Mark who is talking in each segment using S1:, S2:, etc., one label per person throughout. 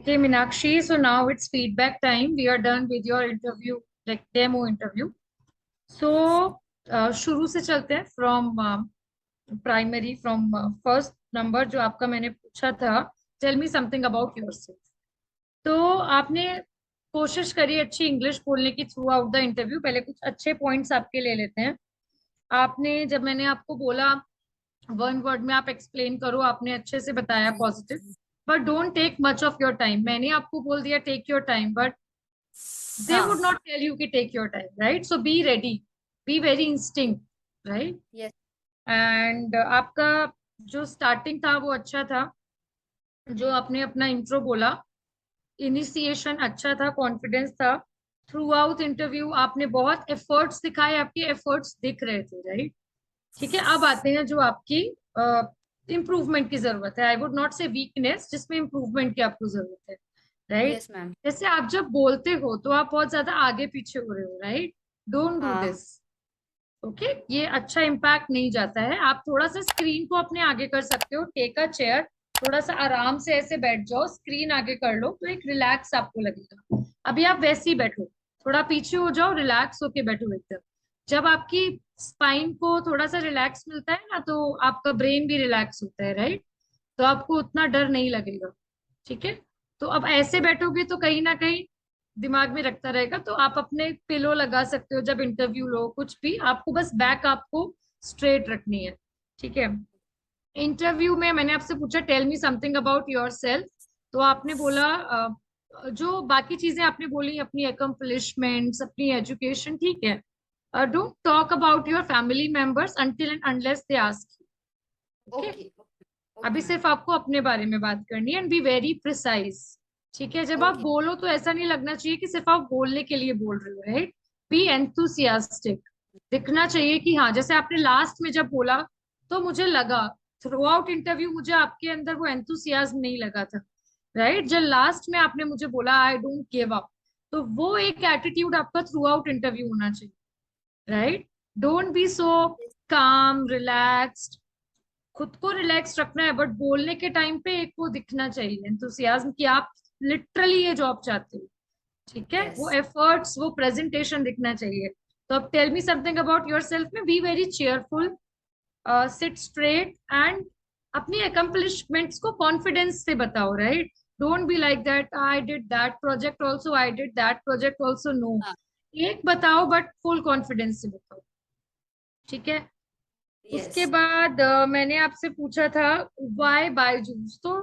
S1: Okay, Meenakshi, so now it's feedback time. We are done with your interview, like demo interview.
S2: Yes.
S1: So, शुरू से चलते हैं from primary from first number जो आपका मैंने पूछा था. Tell me something about yourself. तो आपने कोशिश करी अच्छी इंग्लिश बोलने की थ्रू आउट द इंटरव्यू. पहले कुछ अच्छे पॉइंट्स आपके ले लेते हैं. आपने जब मैंने आपको बोला वन वर्ड में आप एक्सप्लेन करो, आपने अच्छे से बताया positive. But don't take much of your time. मैंने आपको बोल दिया take your time, but they
S2: हाँ.
S1: would not tell you कि take your time, right? So be ready, be very instinct, right?
S2: Yes.
S1: And आपका जो स्टार्टिंग था वो अच्छा था. जो आपने अपना इंट्रो बोला, इनिशिएशन अच्छा था, कॉन्फिडेंस था. थ्रू आउट इंटरव्यू आपने बहुत एफर्ट्स दिखाए, आपके एफर्ट्स दिख रहे थे, राइट? ठीक है, अब आते हैं जो आपकी इम्प्रूवमेंट की जरूरत है. आई वुड नॉट से वीकनेस, जिसमें इम्प्रूवमेंट की आपको जरूरत है, राइट?
S2: Yes, ma'am.
S1: जैसे आप जब बोलते हो तो आप बहुत ज्यादा आगे पीछे हो रहे हो, राइट? डोंट डू
S2: हाँ.
S1: दिस. ओके, ये अच्छा इम्पैक्ट नहीं जाता है. आप थोड़ा सा स्क्रीन को अपने आगे कर सकते हो. टेक अ चेयर, थोड़ा सा आराम से ऐसे बैठ जाओ, स्क्रीन आगे कर लो तो एक रिलैक्स आपको लगेगा. अभी आप वैसे ही बैठो, थोड़ा पीछे हो जाओ, रिलैक्स होके बैठो एकदम. जब आपकी स्पाइन को थोड़ा सा रिलैक्स मिलता है ना, तो आपका ब्रेन भी रिलैक्स होता है, राइट? तो आपको उतना डर नहीं लगेगा. ठीक है, तो अब ऐसे बैठोगे तो कहीं ना कहीं दिमाग में रखता रहेगा. तो आप अपने पिलो लगा सकते हो जब इंटरव्यू लो, कुछ भी आपको बस बैक आपको स्ट्रेट रखनी है. ठीक है. इंटरव्यू में मैंने आपसे पूछा tell me something about yourself. तो आपने बोला जो बाकी चीजें आपने बोली, अपनी अकम्पलिशमेंट्स, अपनी एजुकेशन, ठीक है. Don't talk about your family members until and unless they ask. Okay.
S2: Okay.
S1: अभी
S2: Okay, ma'am.
S1: सिर्फ आपको अपने बारे में बात करनी है. And be very precise. ठीक है, जब आप
S2: Okay.
S1: बोलो तो ऐसा नहीं लगना चाहिए कि सिर्फ आप बोलने के लिए बोल रहे हो, राइट? B enthusiastic. दिखना चाहिए कि हाँ, जैसे आपने लास्ट में जब बोला तो मुझे लगा, थ्रू आउट इंटरव्यू मुझे आपके अंदर वो एंथुसियाज्म नहीं लगा था, राइट? जब लास्ट में आपने मुझे बोला आई डोंट गिव अप, तो वो एक एटीट्यूड आपका थ्रू आउट इंटरव्यू होना चाहिए, राइट? डोंट बी सो काम रिलैक्स्ड. खुद को रिलैक्स रखना है, बट बोलने के टाइम पे एक वो दिखना चाहिए एंथुसियाज्म कि आप लिटरली ये जॉब चाहते हो. ठीक है, वो
S2: Yes.
S1: एफर्ट्स, वो प्रेजेंटेशन दिखना चाहिए. तो अब tell me something about yourself में. Be very cheerful, sit straight, and अपनी अकम्पलिशमेंट्स को कॉन्फिडेंस से बताओ, right? Don't be like that I did that project also, I did that project also. No,
S2: हाँ.
S1: एक बताओ बट फुल कॉन्फिडेंस से बताओ. ठीक है. उसके
S2: Yes.
S1: बाद मैंने आपसे पूछा था व्हाई बायजूस. तो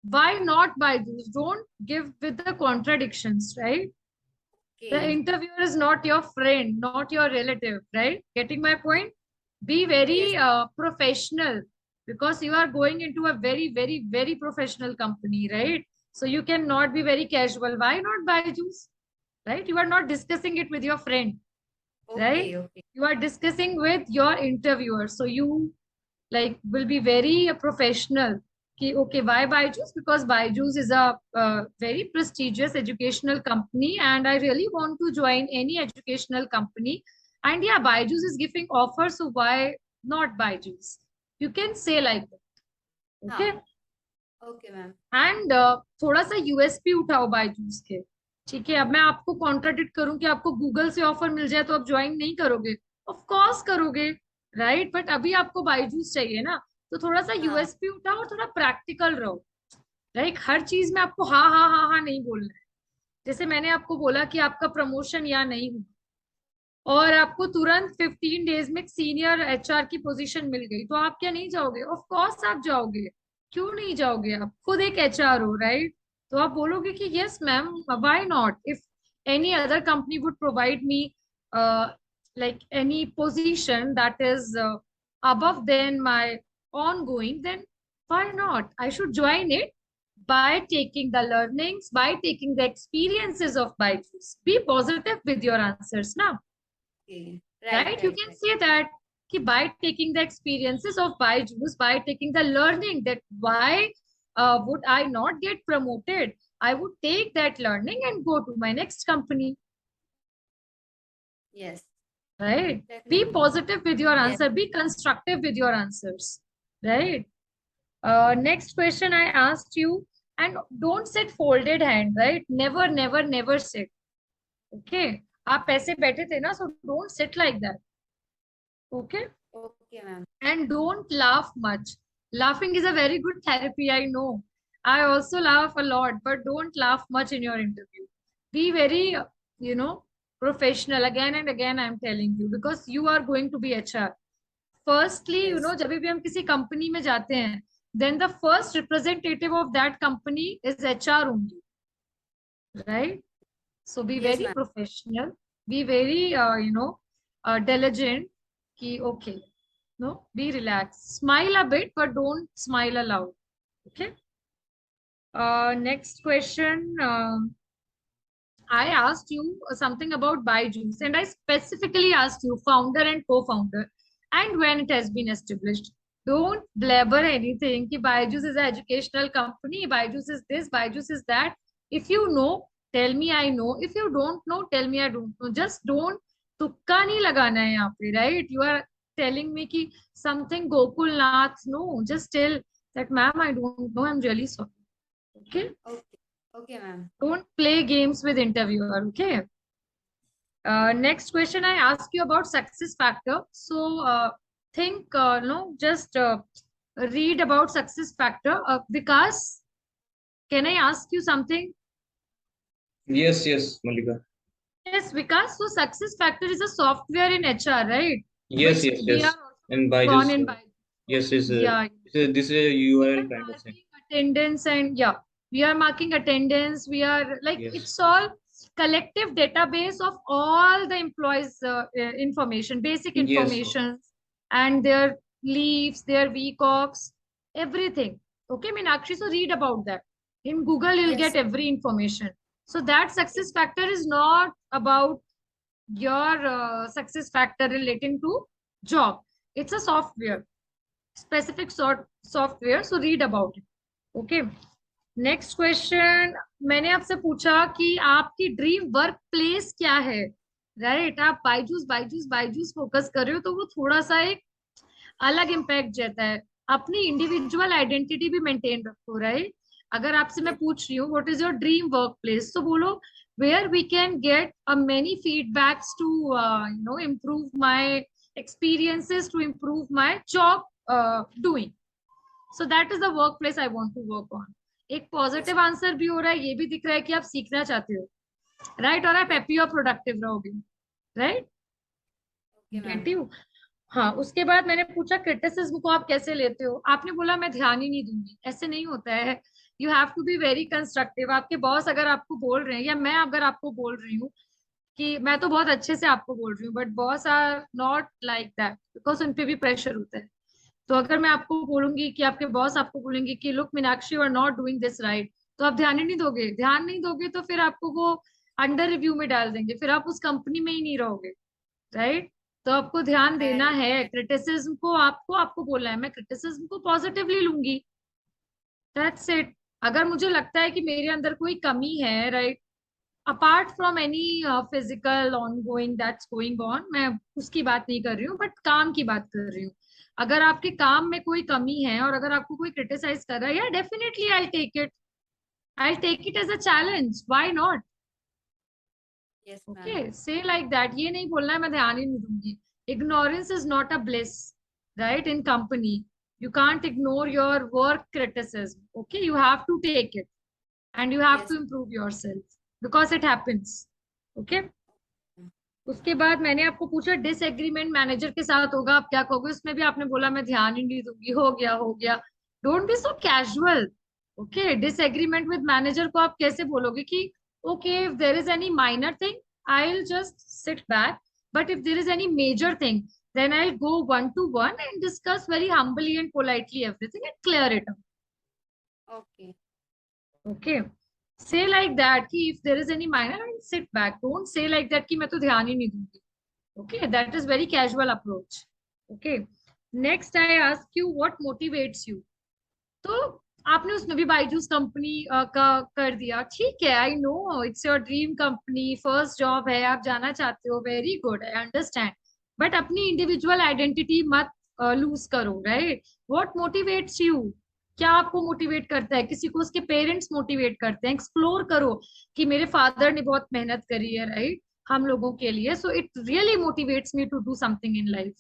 S1: why not Byju's? Don't give with the contradictions, right? The
S2: Okay.
S1: Interviewer is not your friend, not your relative, right? Getting my point? Be very
S2: Yes.
S1: Professional, because you are going into a very very very professional company, right? So you cannot be very casual. Why not Byju's, right? You are not discussing it with your friend, right?
S2: Okay. Okay.
S1: You are discussing with your interviewer, so you like will be very professional. कि okay, why Byju's? Because Byju's is a very prestigious educational company and I really want to join any educational company. And yeah, Byju's is giving offer, so why not Byju's? You can say like that. Okay.
S2: हाँ. Okay, ma'am.
S1: And थोड़ा सा USP उठाओ बायजूस के. ठीक है, अब मैं आपको कॉन्ट्राडिक्ट करूं कि आपको गूगल से ऑफर मिल जाए तो आप ज्वाइन नहीं करोगे? ऑफ कोर्स करोगे, राइट? बट अभी आपको बायजूस चाहिए ना, तो थोड़ा सा
S2: हाँ.
S1: यूएसपी उठाओ और थोड़ा प्रैक्टिकल रहो, राइट? हर चीज में आपको हाँ हाँ हाँ हाँ नहीं बोलना है. जैसे मैंने आपको बोला कि आपका प्रमोशन या नहीं हुआ और आपको तुरंत 15 डेज में सीनियर एचआर की पोजीशन मिल गई, तो आप क्या नहीं जाओगे? ऑफ कोर्स आप जाओगे. क्यों नहीं जाओगे? आप खुद एक एचआर हो, राइट? तो आप बोलोगे कि yes ma'am, why not? If any other company would provide me like any position that is above than my ongoing, then why not? I should join it by taking the learnings, by taking the experiences of Byju's. Be positive with your answers now.
S2: Okay. Right.
S1: Right? You
S2: Right.
S1: can
S2: Right.
S1: say that कि by taking the experiences of Byju's, by taking the learning, that why would I not get promoted? I would take that learning and go to my next company.
S2: Yes.
S1: Right? Be
S2: Definitely.
S1: positive with your
S2: Yes.
S1: answer. Be constructive with your answers. Right? Next question I asked you. and don't sit folded hand, right? Never, never, never sit. Okay, आप ऐसे बैठे थे ना, so don't sit like that. Okay.
S2: Okay, ma'am.
S1: And don't laugh much. Laughing is a very good therapy, I know. I also laugh a lot, but don't laugh much in your interview. Be very, you know, professional. Again and again, I'm telling you, because you are going to be HR. Firstly, you
S2: Yes.
S1: know, जब भी हम किसी company में जाते हैं, then the first representative of that company is HR only, right? So be
S2: Yes,
S1: very
S2: ma'am.
S1: professional, be very, diligent. Ki, okay, no, be relaxed. Smile a bit, but don't smile aloud. Okay. Next question. I asked you something about Byju's, and I specifically asked you founder and co-founder, and when it has been established. Don't blabber anything. Ki Byju's is an educational company. Byju's is this. Byju's is that. If you know, tell me I know. If you don't know, tell me I don't know. Just don't. तुक्का नहीं लगाना है यहाँ पे, right? You are telling me कि something Gokul Nath. No, just tell that, ma'am, I don't know. I'm really sorry. Okay.
S2: Okay. Okay, ma'am.
S1: Don't play games with interviewer. Okay. Next question I ask you about success factor. So think, no, just read about success factor. Vikas, can I ask you something?
S3: Yes, yes, Malika.
S1: Yes, Vikas. So success factor is a software in HR, right?
S3: Yes,
S1: Which
S3: yes,
S1: we
S3: yes.
S1: are
S3: And
S1: also gone
S3: Byju's,
S1: in by.
S3: yes, is
S1: Yeah.
S3: this is a
S1: We
S3: URL
S1: are
S3: kind of thing.
S1: marking attendance, and yeah, we are marking attendance. We are like,
S3: Yes,
S1: it's all collective database of all the employees information, basic
S3: yes,
S1: information, and their leaves, their week offs, everything. Okay, Meenakshi, so read about that in Google. You'll
S2: Yes.
S1: get every information. So that success factor is not about your success factor relating to job. It's a software, specific software. So read about it. Okay. Next question, मैंने आपसे पूछा कि आपकी dream work place क्या है, right? आप Byju's Byju's Byju's focus कर रहे हो, तो वो थोड़ा सा एक अलग इम्पैक्ट देता है. अपनी इंडिविजुअल आइडेंटिटी भी मेंटेन रखो, राइट? अगर आपसे मैं पूछ रही हूँ what is your dream work place, तो बोलो where we can get many feedbacks to improve my experiences, to improve my job doing. So that is the workplace I want to work on. एक positive answer भी हो रहा है, ये भी दिख रहा है कि आप सीखना चाहते हो, राइट? और आप हैप्पी और प्रोडक्टिव रहोगे, राइट? Get you? हाँ. उसके बाद मैंने पूछा क्रिटिसिज्म को आप कैसे लेते हो. आपने बोला मैं ध्यान ही नहीं दूंगी. ऐसे नहीं होता है. You have to be very constructive. आपके बॉस अगर आपको बोल रहे हैं, या मैं अगर आपको बोल रही हूँ कि मैं तो बहुत अच्छे से आपको बोल रही हूँ, but boss are not like that, because उन पे भी प्रेशर होता है. तो अगर मैं आपको बोलूंगी कि आपके बॉस आपको बोलेंगे कि look Meenakshi, you are not doing this right, तो आप ध्यान ही नहीं दोगे. ध्यान नहीं दोगे तो फिर आपको वो अंडर रिव्यू में डाल देंगे, फिर आप उस कंपनी में ही नहीं रहोगे, राइट? तो आपको ध्यान देना है. क्रिटिसिज्म को आपको आपको बोलना है मैं क्रिटिसिज्म को पॉजिटिवली लूंगी. That's it. अगर मुझे लगता है कि मेरे अंदर कोई कमी है, right, apart from any physical on going that's going on, मैं उसकी बात नहीं कर रही हूँ, बट काम की बात कर रही हूँ. अगर आपके काम में कोई कमी है और अगर आपको कोई क्रिटिसाइज कर रहा है, या definitely I take it. I take it as a challenge. Why not?
S2: Yes, ma'am.
S1: Okay, say like that. ये नहीं बोलना है मैं ध्यान ही नहीं दूंगी. Ignorance is not a bliss, right? In company you can't ignore your work criticism. Okay, you have to take it and you have
S2: Yes.
S1: to improve yourself because it happens. Okay. उसके बाद मैंने आपको पूछा disagreement manager के साथ होगा, आप क्या कहोगे? उसमें भी आपने बोला मैं ध्यान ही नहीं दूंगी. हो गया, हो गया. Don't be so casual. Okay. Disagreement with manager को आप कैसे बोलोगे कि okay, if there is any minor thing I will just sit back, but if there is any major thing then I'll go one to one and discuss very humbly and politely everything and clear it up.
S2: Okay.
S1: Okay. Say like that कि if there is any minor, I'll sit back. Don't say like that कि मैं तो ध्यान ही नहीं दूंगी. Okay, that is very casual approach. Okay. Next I ask you what motivates you. तो आपने उसमें भी बायजूस कंपनी का कर दिया, ठीक है. I know it's your dream company, first job है, आप जाना चाहते हो, very good, I understand. But अपनी इंडिविजुअल आइडेंटिटी मत लूज करो, राइट? What motivates you? क्या आपको मोटिवेट करता है, किसी को उसके पेरेंट्स मोटिवेट करते हैं, एक्सप्लोर करो कि मेरे फादर ने बहुत मेहनत करी है, राइट, हम लोगों के लिए, so it really motivates me to do something in life.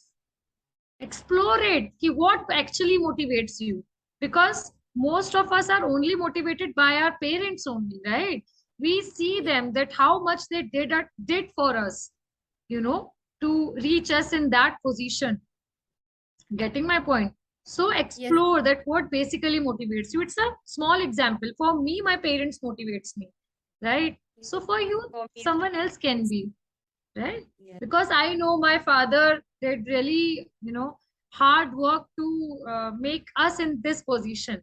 S1: Explore it कि what actually motivates you, because most of us are only motivated by our parents only, right? We see them that how much they did for us, you know, to reach us in that position. Getting my point? So
S2: Yes.
S1: explore that what basically motivates you. It's a small example. For me, my parents motivates me, right? So for you,
S2: For me,
S1: someone else can
S2: yes.
S1: be, right?
S2: Yes.
S1: Because I know my father did really, hard work to make us in this position,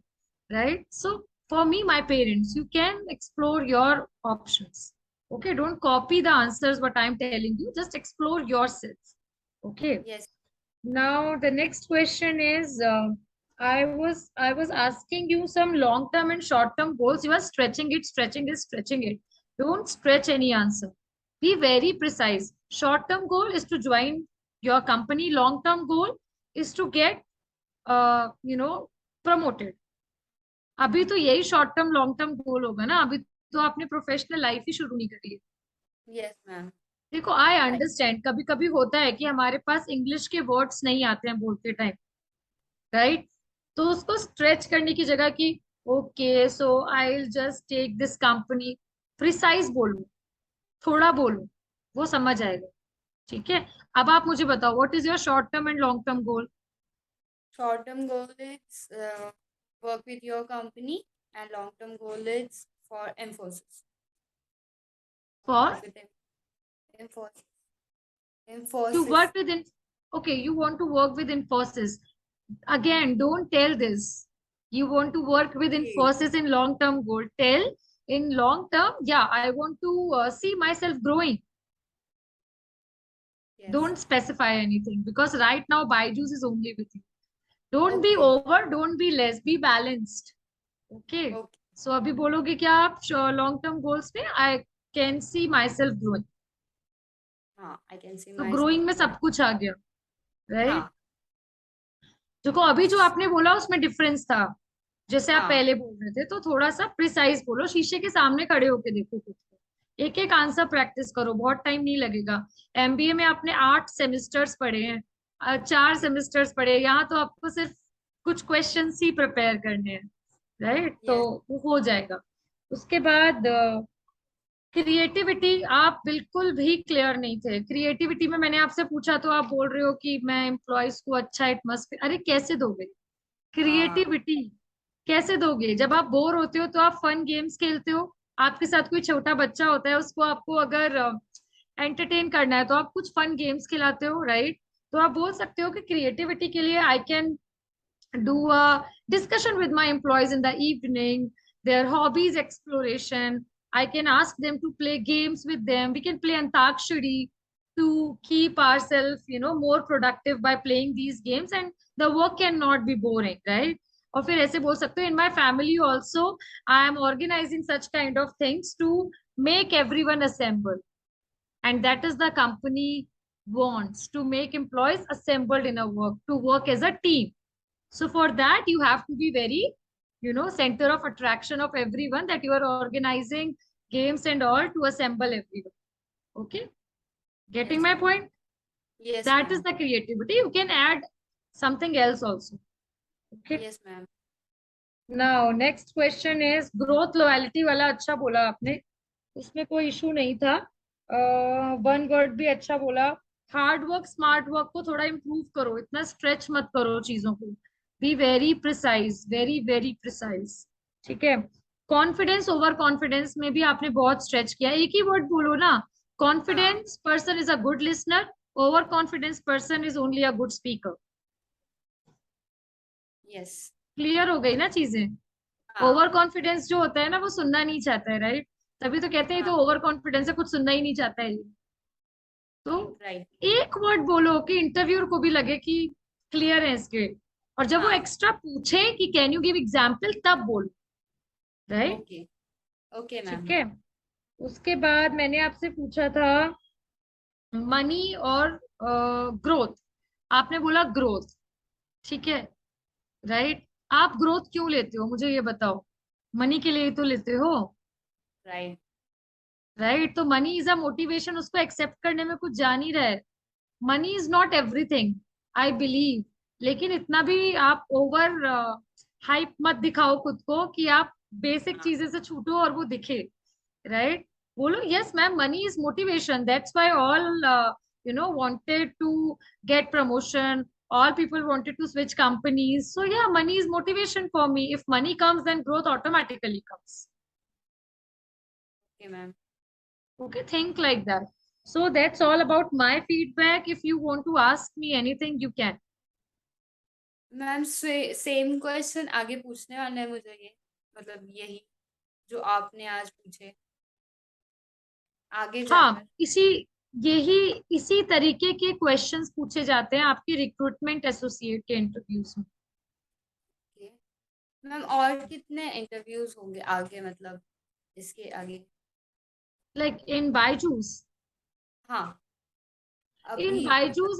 S1: right? So for me, my parents, you can explore your options. Okay, don't copy the answers what I'm telling you. Just explore yourself. Okay.
S2: Yes.
S1: Now the next question is, I was asking you some long term and short term goals. You are stretching it, stretching it, stretching it. Don't stretch any answer. Be very precise. Short term goal is to join your company. Long term goal is to get, promoted. अभी तो यही short term long term goal होगा ना. अभी तो आपने professional life ही शुरू नहीं करी है.
S2: Yes, ma'am.
S1: देखो, आई
S2: Right.
S1: अंडरस्टैंड, कभी कभी होता है कि हमारे पास इंग्लिश के वर्ड्स नहीं आते हैं बोलते टाइम, राइट? तो उसको स्ट्रेच करने की जगह की, okay so I will just take this company, precise बोलो, थोड़ा बोलो, वो समझ आएगा. ठीक है. अब आप मुझे बताओ, what is your short term and long term goal?
S2: Short-term goal is work with your company, and long-term goal is for Infosys.
S1: For
S2: Work with Infosys.
S1: to
S2: Infosys.
S1: work with okay, you want to work with Infosys. Again, don't tell this. You want to work with
S2: Okay.
S1: Infosys in long term goal. Tell in long term, yeah, I want to see myself growing.
S2: Yes.
S1: Don't specify anything, because right now Byju's is only with you. Don't be
S2: Okay.
S1: over, don't be less, be balanced. Okay.
S2: Okay.
S1: So अभी बोलोगे क्या आप long term goals में, I can see myself growing.
S2: हाँ, I can see
S1: तो
S2: myself.
S1: growing में सब कुछ आ गया, right?
S2: हाँ.
S1: देखो, अभी जो आपने बोला उसमें डिफरेंस था, जैसे आप
S2: हाँ.
S1: पहले बोल रहे थे, तो थोड़ा सा प्रिसाइज बोलो. शीशे के सामने खड़े होके देखो खुद को, एक एक आंसर प्रैक्टिस करो, बहुत टाइम नहीं लगेगा. एमबीए में आपने 8 सेमेस्टर्स पढ़े हैं, 4 सेमेस्टर्स पढ़े, यहाँ तो आपको सिर्फ कुछ क्वेश्चंस ही प्रिपेयर करने हैं, राइट? तो
S2: Yes.
S1: वो हो जाएगा. उसके बाद क्रिएटिविटी, आप बिल्कुल भी क्लियर नहीं थे. क्रिएटिविटी में मैंने आपसे पूछा तो आप बोल रहे हो कि मैं एम्प्लॉयज को अच्छा एटमॉस्फेयर. अरे कैसे दोगे
S2: हाँ.
S1: क्रिएटिविटी? कैसे दोगे? जब आप बोर होते हो तो आप फन गेम्स खेलते हो. आपके साथ कोई छोटा बच्चा होता है, उसको आपको अगर एंटरटेन करना है तो आप कुछ फन गेम्स खिलाते हो, राइट? तो आप बोल सकते हो कि क्रिएटिविटी के लिए I can do a discussion with my employees in the evening, their hobbies exploration. I can ask them to play games with them. We can play Antakshari to keep ourselves, more productive by playing these games, and the work cannot be boring, right? और फिर ऐसे बोल सकते हो, in my family also I am organizing such kind of things to make everyone assemble, and that is the company wants to make employees assembled in a work, to work as a team. So for that, you have to be very, center of attraction of everyone, that you are organizing games and all to assemble everyone. Okay? Getting
S2: Yes,
S1: my
S2: ma'am.
S1: point?
S2: Yes,
S1: That is
S2: ma'am.
S1: the creativity. You can add something else also. Okay?
S2: Yes, ma'am.
S1: Now, next question is growth loyalty वाला अच्छा बोला आपने, उसमें कोई issue नहीं था. One word भी अच्छा बोला. हार्ड वर्क स्मार्ट वर्क को थोड़ा इम्प्रूव करो, इतना स्ट्रेच मत करो चीजों को. Be very precise, very very precise. ठीक है. कॉन्फिडेंस ओवर कॉन्फिडेंस में भी आपने बहुत स्ट्रेच किया. एक ही वर्ड बोलो ना. Confidence person is a good listener, over confidence person is only a good speaker.
S2: Yes.
S1: Clear हो गई ना चीजें?
S2: हाँ.
S1: ओवर कॉन्फिडेंस जो होता है ना, वो सुनना नहीं चाहता है, राइट? तभी तो कहते हैं ये तो ओवर कॉन्फिडेंस है, कुछ सुनना ही नहीं चाहता है ये. तो
S2: Right.
S1: एक वर्ड बोलो कि इंटरव्यूअर को भी लगे कि क्लियर है इसके, और जब वो
S2: हाँ.
S1: एक्स्ट्रा पूछे कि कैन यू गिव एग्जाम्पल, तब बोलो, राइट?
S2: Okay. Okay,
S1: ठीक
S2: ma'am.
S1: है. उसके बाद मैंने आपसे पूछा था मनी और ग्रोथ. आपने बोला ग्रोथ, ठीक है, राइट? आप ग्रोथ क्यों लेते हो, मुझे ये बताओ। मनी के लिए ही तो लेते हो,
S2: Right.
S1: राइट? तो मनी इज अ मोटिवेशन, उसको एक्सेप्ट करने में कुछ जा नहीं रहा है। Money is not everything, I believe. लेकिन इतना भी आप ओवर हाइप मत दिखाओ खुद को कि आप बेसिक
S2: हाँ.
S1: चीजें से छूटो और वो दिखे, राइट? बोलो yes ma'am, money is motivation, that's why all wanted to get promotion, all people wanted to switch companies. So yeah, money is motivation for me. If money comes, then growth automatically comes.
S2: Okay, ma'am.
S1: Okay, think like that. So that's all about my feedback. If you want to ask me anything, you can.
S2: Ma'am same question आगे पूछने वाले हैं मुझे, ये मतलब यही जो आपने आज पूछे आगे
S1: हाँ,
S2: जाकर.
S1: यही इसी तरीके के क्वेश्चंस पूछे जाते हैं आपके रिक्रूटमेंट एसोसिएट के इंटरव्यूज में।
S2: Okay. मैम और कितने इंटरव्यूज होंगे आगे, मतलब इसके आगे?
S1: लाइक इन बायजूस,
S2: हाँ,
S1: in
S2: अभी मतलब.
S1: Byju's,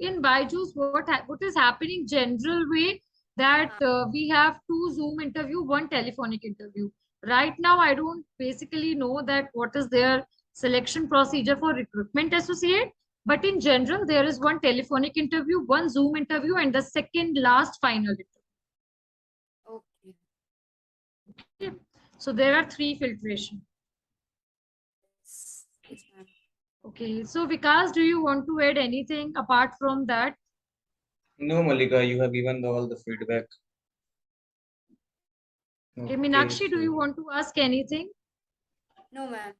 S1: in Byju's, what is happening general way that
S2: हाँ.
S1: we have 2 Zoom interview, 1 telephonic interview. Right now, I don't basically know that what is their selection procedure for recruitment associate, but in general, there is 1 telephonic interview, 1 Zoom interview, and the second last final interview.
S2: Okay.
S1: Okay? So there are 3 filtration.
S2: Yes, ma'am.
S1: Okay, so Vikas, do you want to add anything apart from that?
S3: No, Malika, you have given all the feedback.
S1: Okay,
S3: Okay,
S1: Meenakshi, do you
S3: so
S1: want to ask anything?
S2: No, ma'am.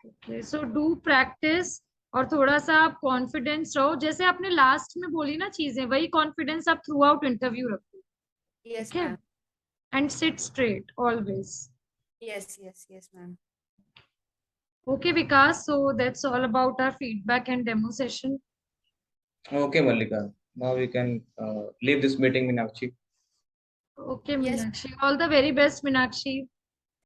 S1: Okay, so do practice और थोड़ा सा आप confidence रहो, जैसे आपने last में बोली ना चीजें, वही कॉन्फिडेंस आप थ्रू आउट इंटरव्यू रखो।
S2: Yes,
S1: ठीक है,
S2: ma'am.
S1: And sit straight always.
S2: Yes, ma'am.
S1: Okay, Vikas, so that's all about our feedback and demo session.
S3: okay, Malika. Now we can leave this meeting, Meenakshi.
S1: Okay,
S2: Yes.
S1: Meenakshi, all the very best, Meenakshi.